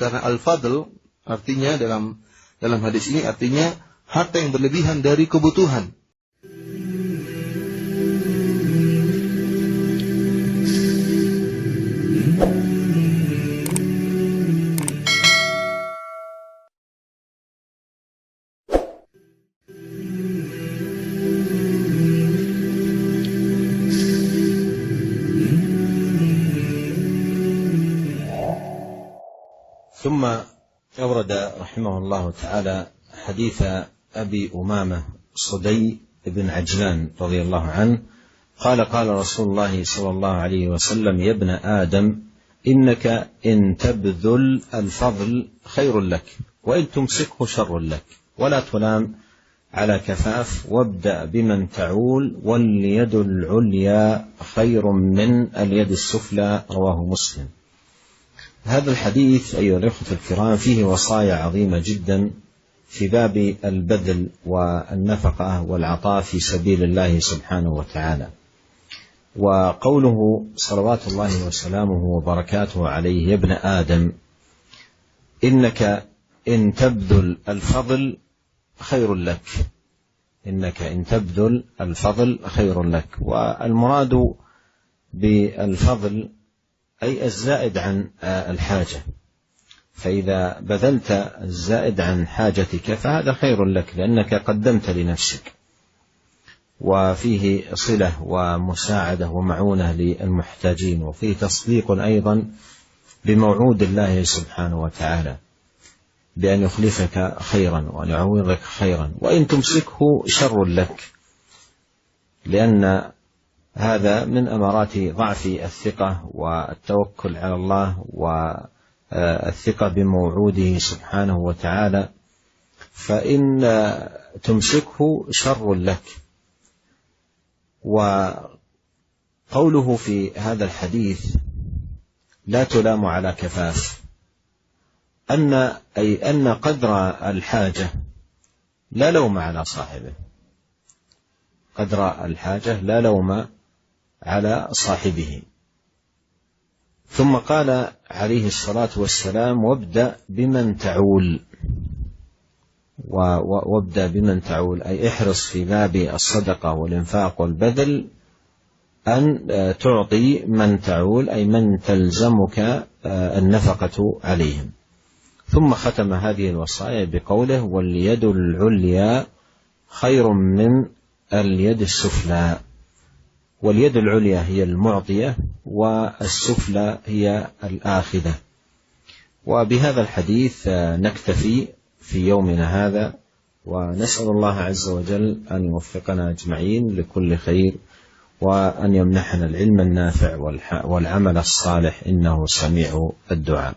Karena al-fadl artinya dalam hadis ini artinya harta yang berlebihan dari kebutuhan. ثم أورد رحمه الله تعالى حديث أبي أمامة صدي بن عجلان رضي الله عنه قال قال رسول الله صلى الله عليه وسلم يا ابن آدم إنك إن تبذل الفضل خير لك وإن تمسكه شر لك ولا تلام على كفاف وابدأ بمن تعول واليد العليا خير من اليد السفلى رواه مسلم. هذا الحديث أيها الأخوة الكرام فيه وصايا عظيمة جدا في باب البذل والنفقة والعطاء في سبيل الله سبحانه وتعالى. وقوله صلوات الله وسلامه وبركاته عليه يا ابن آدم إنك إن تبذل الفضل خير لك، إنك إن تبذل الفضل خير لك. والمراد بالفضل أي الزائد عن الحاجة، فإذا بذلت الزائد عن حاجتك فهذا خير لك لأنك قدمت لنفسك، وفيه صلة ومساعدة ومعونة للمحتاجين، وفيه تصديق أيضا بموعود الله سبحانه وتعالى بأن يخلفك خيرا وأن يعوضك خيرا، وإن تمسكه شر لك، لأن هذا من أمارات ضعف الثقة والتوكل على الله والثقة بموعوده سبحانه وتعالى، فإن تمسكه شر لك. وقوله في هذا الحديث لا تلام على كفاف أي أن قدر الحاجة لا لوم على صاحبه، قدر الحاجة لا لوم على صاحبه. ثم قال عليه الصلاة والسلام وابدأ بمن تعول، وابدأ بمن تعول أي احرص في باب الصدقة والإنفاق والبذل أن تعطي من تعول أي من تلزمك النفقة عليهم. ثم ختم هذه الوصايا بقوله واليد العليا خير من اليد السفلى، واليد العليا هي المعطية والسفلى هي الآخذة. وبهذا الحديث نكتفي في يومنا هذا، ونسأل الله عز وجل أن يوفقنا أجمعين لكل خير وأن يمنحنا العلم النافع والعمل الصالح إنه سميع الدعاء.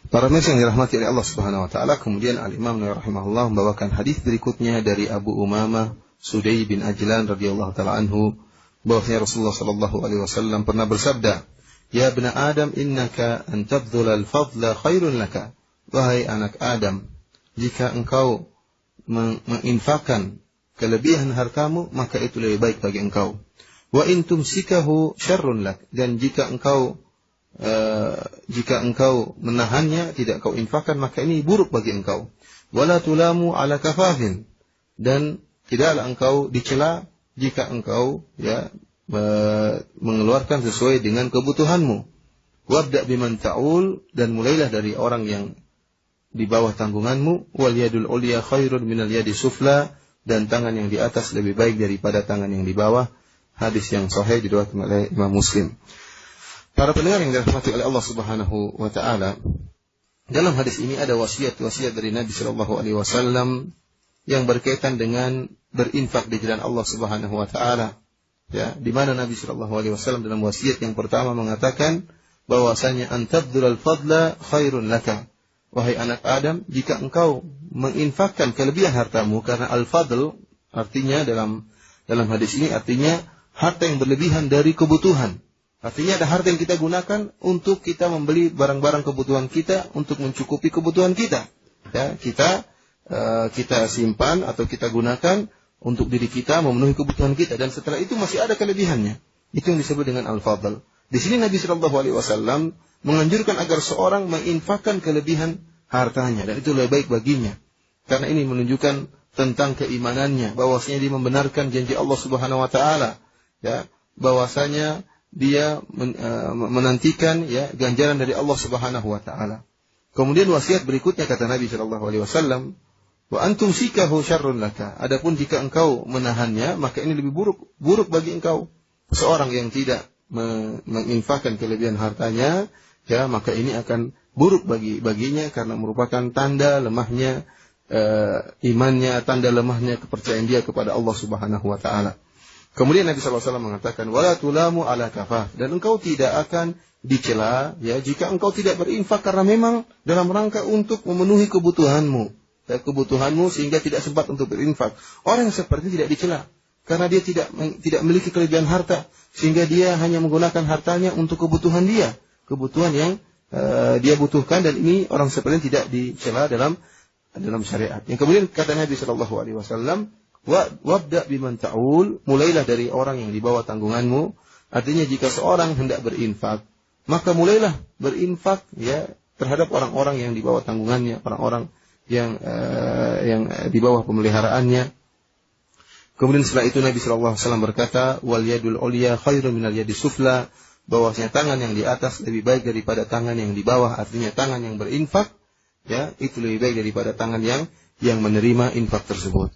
Para pemirsa yang dirahmati oleh Allah Subhanahu wa taala, kemudian Al-Imam Nawawi rahimahullah membawakan hadis berikutnya dari Abu Umamah Sudai bin Ajlan radhiyallahu taala anhu, bahwasanya Rasulullah sallallahu alaihi wasallam pernah bersabda, "Ya ibn Adam, innaka an tabdhula al-fadla khairun laka." Wahai anak Adam, jika engkau menginfakkan kelebihan hartamu, maka itu lebih baik bagi engkau. Wa in tumsikahu syarrun lak, dan jika engkau menahannya, tidak kau infakkan, maka ini buruk bagi engkau. Wala tulamu ala kafafin, dan tidaklah engkau dicela jika engkau mengeluarkan sesuai dengan kebutuhanmu. Wabda biman ta'ul, dan mulailah dari orang yang di bawah tanggunganmu. Wal yadul ulya khairun minal yadi sufla, dan tangan yang di atas lebih baik daripada tangan yang di bawah. Hadis yang sahih diriwayatkan oleh Imam Muslim. Para pendengar yang dirahmati oleh Allah Subhanahu wa taala, dalam hadis ini ada wasiat-wasiat dari Nabi sallallahu alaihi wasallam yang berkaitan dengan berinfak di jalan Allah Subhanahu wa taala. Ya, di mana Nabi sallallahu alaihi wasallam dalam wasiat yang pertama mengatakan bahwasanya antabdul fadla khairun laka. Wahai anak Adam, jika engkau menginfakkan kelebihan hartamu, karena al-fadl artinya dalam hadis ini artinya harta yang berlebihan dari kebutuhan. Artinya ada harta yang kita gunakan untuk kita membeli barang-barang kebutuhan kita, untuk mencukupi kebutuhan kita. Ya, kita simpan atau kita gunakan untuk diri kita, memenuhi kebutuhan kita, dan setelah itu masih ada kelebihannya. Itu yang disebut dengan al-fadl. Di sini Nabi sallallahu alaihi wasallam menganjurkan agar seorang menginfakkan kelebihan hartanya, dan itu lebih baik baginya. Karena ini menunjukkan tentang keimanannya, bahwasanya dia membenarkan janji Allah Subhanahu wa taala, ya, bahwasanya dia menantikan ya ganjaran dari Allah Subhanahu wa taala. Kemudian wasiat berikutnya kata Nabi sallallahu alaihi wasallam, wa antum sikahu syarrun laka. Adapun jika engkau menahannya, maka ini lebih buruk bagi engkau. Seorang yang tidak menginfakkan kelebihan hartanya, ya, maka ini akan buruk baginya karena merupakan tanda lemahnya imannya, tanda lemahnya kepercayaan dia kepada Allah Subhanahu wa taala. Kemudian Nabi sallallahu alaihi wasallam mengatakan, wala tulamu ala kafaf, dan engkau tidak akan dicela ya jika engkau tidak berinfak karena memang dalam rangka untuk memenuhi kebutuhanmu sehingga tidak sempat untuk berinfak. Orang yang seperti tidak dicela karena dia tidak memiliki kelebihan harta sehingga dia hanya menggunakan hartanya untuk kebutuhan yang dia butuhkan, dan ini orang seperti ini tidak dicela dalam syariat. Yang kemudian kata Nabi sallallahu alaihi wasallam, wabda biman ta'ul, mulailah dari orang yang di bawah tanggunganmu. Artinya jika seorang hendak berinfak, maka mulailah berinfak ya terhadap orang-orang yang di bawah tanggungannya, orang-orang yang di bawah pemeliharaannya. Kemudian setelah itu Nabi sallallahu alaihi wasallam berkata, wal yadul ulya khairun minal yadi sufla, bahwasanya tangan yang di atas lebih baik daripada tangan yang di bawah. Artinya tangan yang berinfak ya itu lebih baik daripada tangan yang menerima infak tersebut.